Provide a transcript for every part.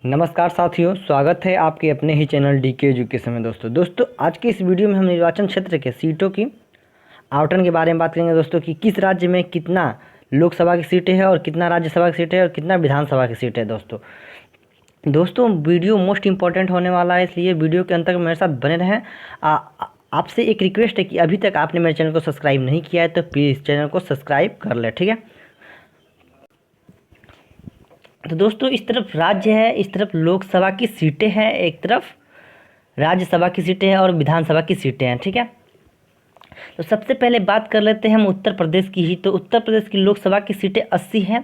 नमस्कार साथियों, स्वागत है आपके अपने ही चैनल डीके एजुकेशन में। दोस्तों आज की इस वीडियो में हम निर्वाचन क्षेत्र के सीटों की आवंटन के बारे में बात करेंगे दोस्तों कि किस राज्य में कितना लोकसभा की सीटें हैं और कितना राज्यसभा की सीटें हैं और कितना विधानसभा की सीटें हैं। दोस्तों वीडियो मोस्ट इंपॉर्टेंट होने वाला है, इसलिए वीडियो के अंत तक मेरे साथ बने रहें। आपसे एक रिक्वेस्ट है कि अभी तक आपने मेरे चैनल को सब्सक्राइब नहीं किया है तो प्लीज़ चैनल को सब्सक्राइब कर ले, ठीक है। तो दोस्तों इस तरफ राज्य है, इस तरफ लोकसभा की सीटें हैं, एक तरफ राज्यसभा की सीटें हैं और विधानसभा की सीटें हैं, ठीक है। तो सबसे पहले बात कर लेते हैं हम उत्तर प्रदेश की ही। तो उत्तर प्रदेश की लोकसभा की सीटें 80 हैं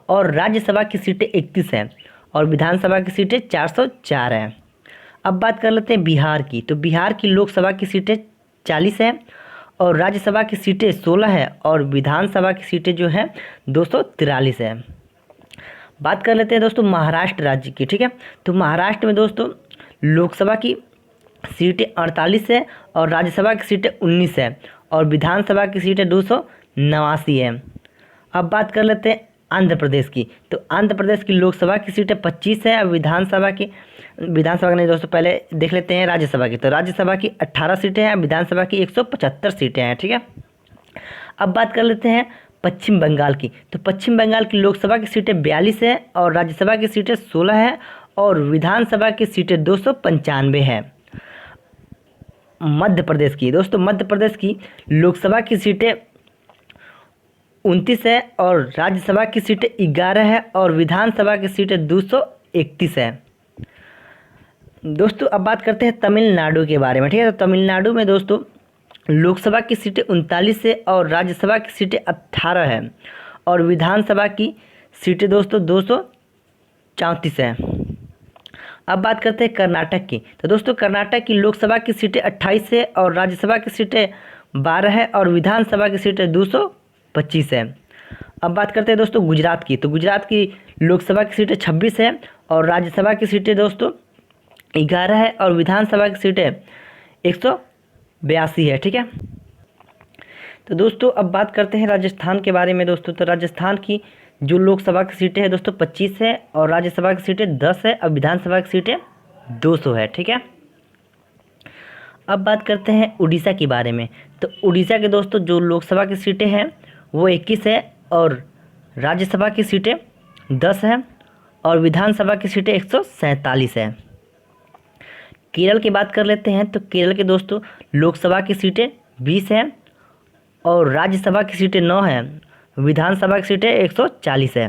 और राज्यसभा की सीटें 31 हैं और विधानसभा की सीटें 404 हैं। अब बात कर लेते हैं बिहार की। तो बिहार की लोकसभा की सीटें 40 हैं और राज्यसभा की सीटें 16 हैं और विधानसभा की सीटें जो हैं 243 हैं। बात कर लेते हैं दोस्तों महाराष्ट्र राज्य की, ठीक है। तो महाराष्ट्र में दोस्तों लोकसभा की सीटें 48 है और राज्यसभा की सीटें 19 है और विधानसभा की सीटें 289 हैं। अब बात कर लेते हैं आंध्र प्रदेश की। तो आंध्र प्रदेश की लोकसभा की सीटें 25 है और विधानसभा की नहीं दोस्तों, पहले देख लेते हैं राज्यसभा की। तो राज्यसभा की 18 सीटें हैं, विधानसभा की 175 सीटें हैं, ठीक है। अब बात कर लेते हैं पश्चिम बंगाल की। तो पश्चिम बंगाल की लोकसभा की सीटें 42 है और राज्यसभा की सीटें 16 है और विधानसभा की सीटें 295 है। मध्य प्रदेश की दोस्तों, मध्य प्रदेश की लोकसभा की सीटें 29 है और राज्यसभा की सीटें 11 है और विधानसभा की सीटें 231 है। दोस्तों अब बात करते हैं तमिलनाडु के बारे में, ठीक है। तो तमिलनाडु में दोस्तों लोकसभा की सीटें 39 है और राज्यसभा की सीटें 18 है और विधानसभा की सीटें दोस्तों 234 है। अब बात करते हैं कर्नाटक की। तो दोस्तों कर्नाटक की लोकसभा की सीटें 28 है और राज्यसभा की सीटें 12 है और विधानसभा की सीटें 225 है। अब बात करते हैं दोस्तों गुजरात की। तो गुजरात की लोकसभा की सीटें 26 है और राज्यसभा की सीटें दोस्तों 11 है और विधानसभा की सीटें 182 है, ठीक है। तो दोस्तों अब बात करते हैं राजस्थान के बारे में दोस्तों। तो राजस्थान की जो लोकसभा की सीटें हैं दोस्तों 25 है और राज्यसभा की सीटें 10 है और विधानसभा की सीटें 200 है, ठीक है। अब बात करते हैं उड़ीसा के बारे में। तो उड़ीसा के दोस्तों जो लोकसभा की सीटें हैं वो 21 है और राज्यसभा की सीटें 10 हैं और विधानसभा की सीटें 147 है। केरल की बात कर लेते हैं। तो केरल के दोस्तों लोकसभा की सीटें 20 हैं और राज्यसभा की सीटें 9 हैं, विधानसभा की सीटें 140 है,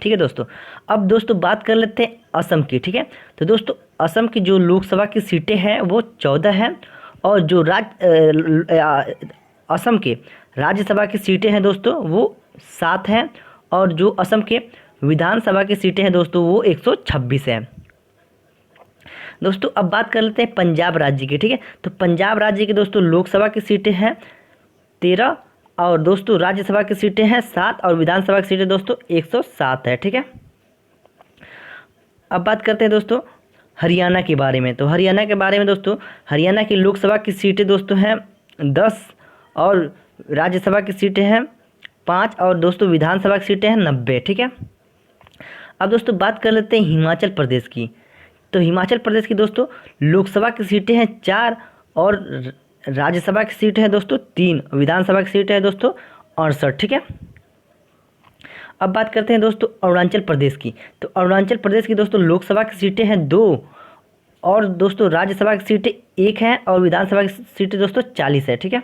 ठीक है दोस्तों। अब दोस्तों बात कर लेते हैं असम की, ठीक है। तो दोस्तों असम की जो लोकसभा की सीटें हैं वो 14 हैं और जो असम के राज्यसभा की सीटें हैं दोस्तों वो 7 हैं और जो असम के विधानसभा की सीटें हैं दोस्तों वो 126 है। दोस्तों अब बात कर लेते हैं पंजाब राज्य की, ठीक है। तो पंजाब राज्य की दोस्तों लोकसभा की सीटें हैं 13 और दोस्तों राज्यसभा की सीटें हैं 7 और विधानसभा की सीटें दोस्तों 107 है, ठीक है। अब बात करते हैं दोस्तों हरियाणा के बारे में। तो हरियाणा के बारे में दोस्तों हरियाणा की लोकसभा की सीटें दोस्तों हैं 10 और राज्यसभा की सीटें हैं 5 और दोस्तों विधानसभा की सीटें हैं 90, ठीक है। अब दोस्तों बात कर लेते हैं हिमाचल प्रदेश की। तो हिमाचल प्रदेश की दोस्तों लोकसभा की सीटें हैं 4 और राज्यसभा की सीटें हैं दोस्तों 3, विधानसभा की सीटें हैं दोस्तों 68, ठीक है। अब बात करते हैं दोस्तों अरुणाचल प्रदेश की। तो अरुणाचल प्रदेश की दोस्तों लोकसभा की सीटें हैं 2 और दोस्तों राज्यसभा की सीटें 1 हैं और विधानसभा की सीटें दोस्तों 40 है, ठीक है।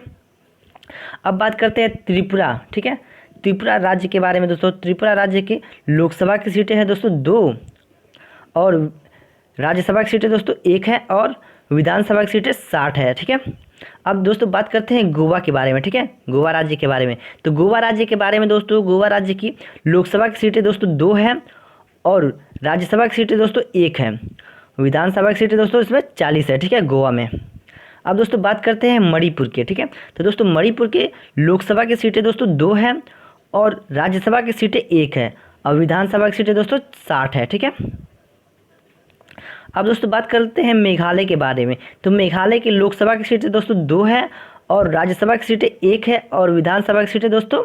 अब बात करते हैं त्रिपुरा, ठीक है। त्रिपुरा राज्य के बारे में दोस्तों। त्रिपुरा राज्य की लोकसभा की सीटें हैं दोस्तों 2 और राज्यसभा की सीटें दोस्तों 1 है और विधानसभा की सीटें 60 है, ठीक है। अब दोस्तों बात करते हैं गोवा के बारे में, ठीक है। गोवा राज्य के बारे में। तो गोवा राज्य के बारे में दोस्तों गोवा राज्य की लोकसभा की सीटें दोस्तों 2 हैं और राज्यसभा की सीटें दोस्तों 1 है, विधानसभा की सीटें दोस्तों इसमें 40 है, ठीक है, गोवा में। अब दोस्तों बात करते हैं मणिपुर के, ठीक है। तो दोस्तों मणिपुर के लोकसभा की सीटें दोस्तों 2 हैं और राज्यसभा की सीटें 1 है और विधानसभा की सीटें दोस्तों 60 है, ठीक है। अब दोस्तों बात करते हैं मेघालय के बारे में। तो मेघालय की लोकसभा की सीटें दोस्तों 2 है और राज्यसभा की सीटें 1 है और विधानसभा की सीटें दोस्तों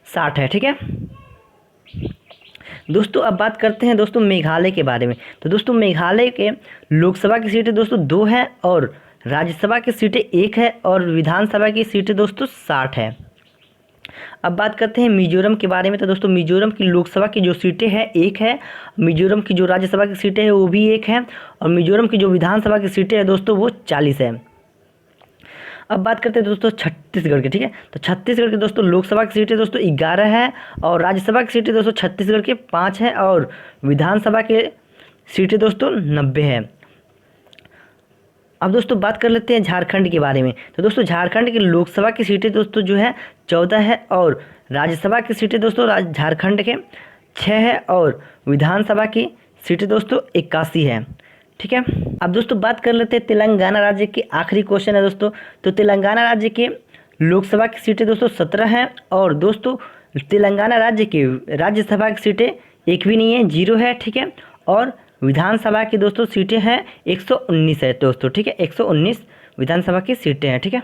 60 है, ठीक है। दोस्तों अब बात करते हैं दोस्तों मेघालय के बारे में। तो दोस्तों मेघालय के लोकसभा की सीटें दोस्तों 2 है और राज्यसभा की सीटें 1 है और विधानसभा की सीटें दोस्तों 60 है। अब बात करते हैं मिजोरम के बारे में। तो दोस्तों मिजोरम की लोकसभा की जो सीटें हैं 1 है, मिजोरम की जो राज्यसभा की सीटें हैं वो भी 1 है और मिजोरम की जो विधानसभा की सीटें हैं दोस्तों वो 40 है। अब बात करते हैं दोस्तों छत्तीसगढ़ के, ठीक है। तो छत्तीसगढ़ के दोस्तों लोकसभा की सीटें दोस्तों 11 है और राज्यसभा की सीटें दोस्तों छत्तीसगढ़ के 5 है और विधानसभा के सीटें दोस्तों 90 है। अब दोस्तों बात कर लेते हैं झारखंड के बारे में। तो दोस्तों झारखंड की लोकसभा की सीटें दोस्तों जो है 14 है और राज्यसभा की सीटें दोस्तों झारखंड के 6 है और विधानसभा की सीटें दोस्तों 81 है, ठीक है। अब दोस्तों बात कर लेते हैं तेलंगाना राज्य के, आखिरी क्वेश्चन है दोस्तों। तो तेलंगाना राज्य के लोकसभा की सीटें दोस्तों 17 हैं और दोस्तों तेलंगाना राज्य की राज्यसभा की सीटें एक भी नहीं है, 0 है, ठीक है। और विधानसभा की दोस्तों सीटें हैं 119 है दोस्तों, ठीक है। 119 विधानसभा की सीटें हैं, ठीक है।